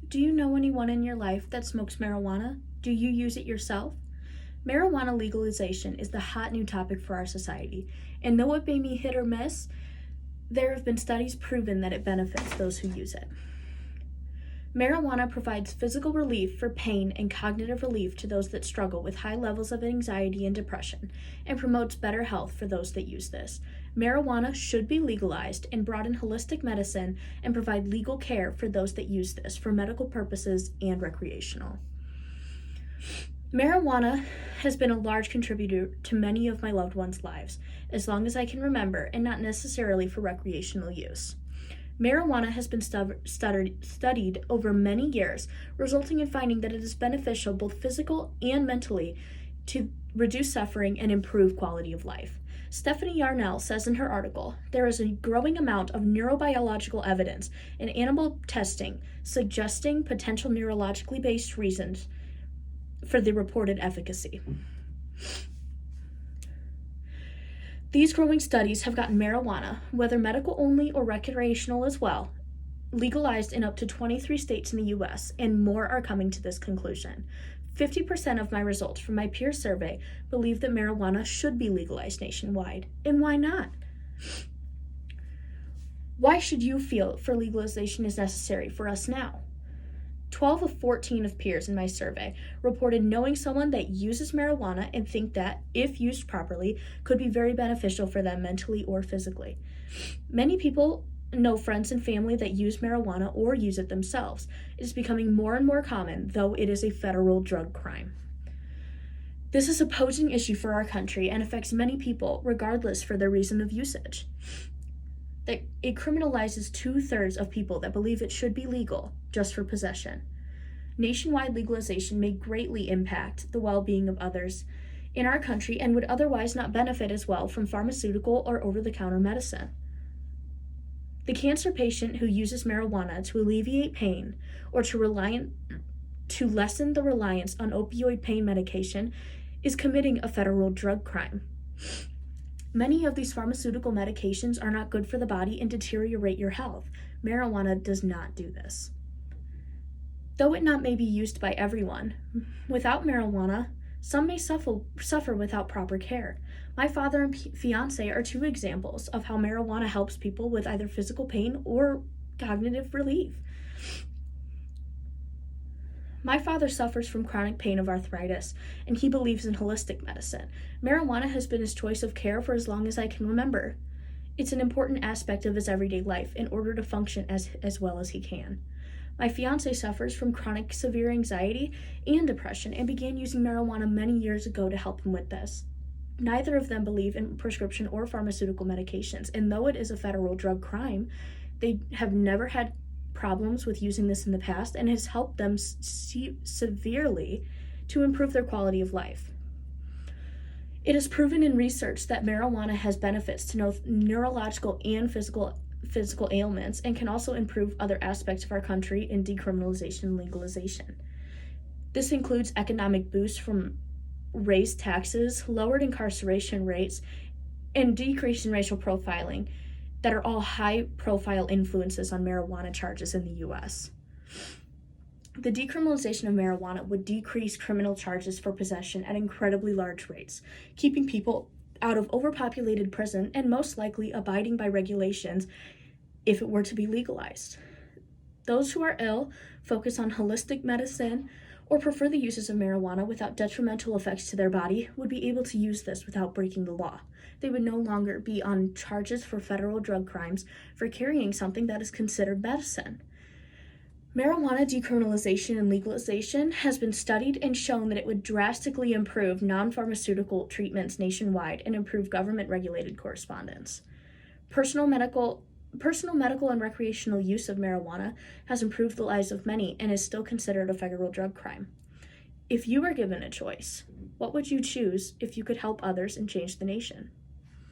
Do you know anyone in your life that smokes marijuana? Do you use it yourself? Marijuana legalization is the hot new topic for our society, and though it may be hit or miss, there have been studies proven that it benefits those who use it. Marijuana provides physical relief for pain and cognitive relief to those that struggle with high levels of anxiety and depression, and promotes better health for those that use this. Marijuana should be legalized and broaden holistic medicine and provide legal care for those that use this for medical purposes and recreational. Marijuana has been a large contributor to many of my loved ones' lives, as long as I can remember, and not necessarily for recreational use. Marijuana has been studied over many years, resulting in finding that it is beneficial both physical and mentally to reduce suffering and improve quality of life. Stephanie Yarnell says in her article, there is a growing amount of neurobiological evidence in animal testing suggesting potential neurologically based reasons for the reported efficacy. These growing studies have gotten marijuana, whether medical only or recreational as well, legalized in up to 23 states in the U.S., and more are coming to this conclusion. 50% of my results from my peer survey believe that marijuana should be legalized nationwide. And why not? Why should you feel for legalization is necessary for us now? 12 of 14 of peers in my survey reported knowing someone that uses marijuana and think that, if used properly, could be very beneficial for them mentally or physically. Many people know friends and family that use marijuana or use it themselves. It is becoming more and more common, though it is a federal drug crime. This is a posing issue for our country and affects many people, regardless for their reason of usage. That it criminalizes 2/3 of people that believe it should be legal just for possession. Nationwide legalization may greatly impact the well-being of others in our country and would otherwise not benefit as well from pharmaceutical or over-the-counter medicine. The cancer patient who uses marijuana to alleviate pain or to lessen the reliance on opioid pain medication is committing a federal drug crime. Many of these pharmaceutical medications are not good for the body and deteriorate your health. Marijuana does not do this. Though it not may be used by everyone, without marijuana, some may suffer without proper care. My father and fiance are two examples of how marijuana helps people with either physical pain or cognitive relief. My father suffers from chronic pain of arthritis, and he believes in holistic medicine. Marijuana has been his choice of care for as long as I can remember. It's an important aspect of his everyday life in order to function as well as he can. My fiance suffers from chronic severe anxiety and depression and began using marijuana many years ago to help him with this. Neither of them believe in prescription or pharmaceutical medications, and though it is a federal drug crime, they have never had problems with using this in the past and has helped them severely to improve their quality of life. It is proven in research that marijuana has benefits to neurological and physical ailments and can also improve other aspects of our country in decriminalization and legalization. This includes economic boosts from raised taxes, lowered incarceration rates, and decrease in racial profiling that are all high-profile influences on marijuana charges in the U.S. The decriminalization of marijuana would decrease criminal charges for possession at incredibly large rates, keeping people out of overpopulated prison and most likely abiding by regulations if it were to be legalized. Those who are ill, focus on holistic medicine, or prefer the uses of marijuana without detrimental effects to their body would be able to use this without breaking the law. They would no longer be on charges for federal drug crimes for carrying something that is considered medicine. Marijuana decriminalization and legalization has been studied and shown that it would drastically improve non-pharmaceutical treatments nationwide and improve government-regulated correspondence. Personal medical and recreational use of marijuana has improved the lives of many and is still considered a federal drug crime. If you were given a choice, what would you choose if you could help others and change the nation?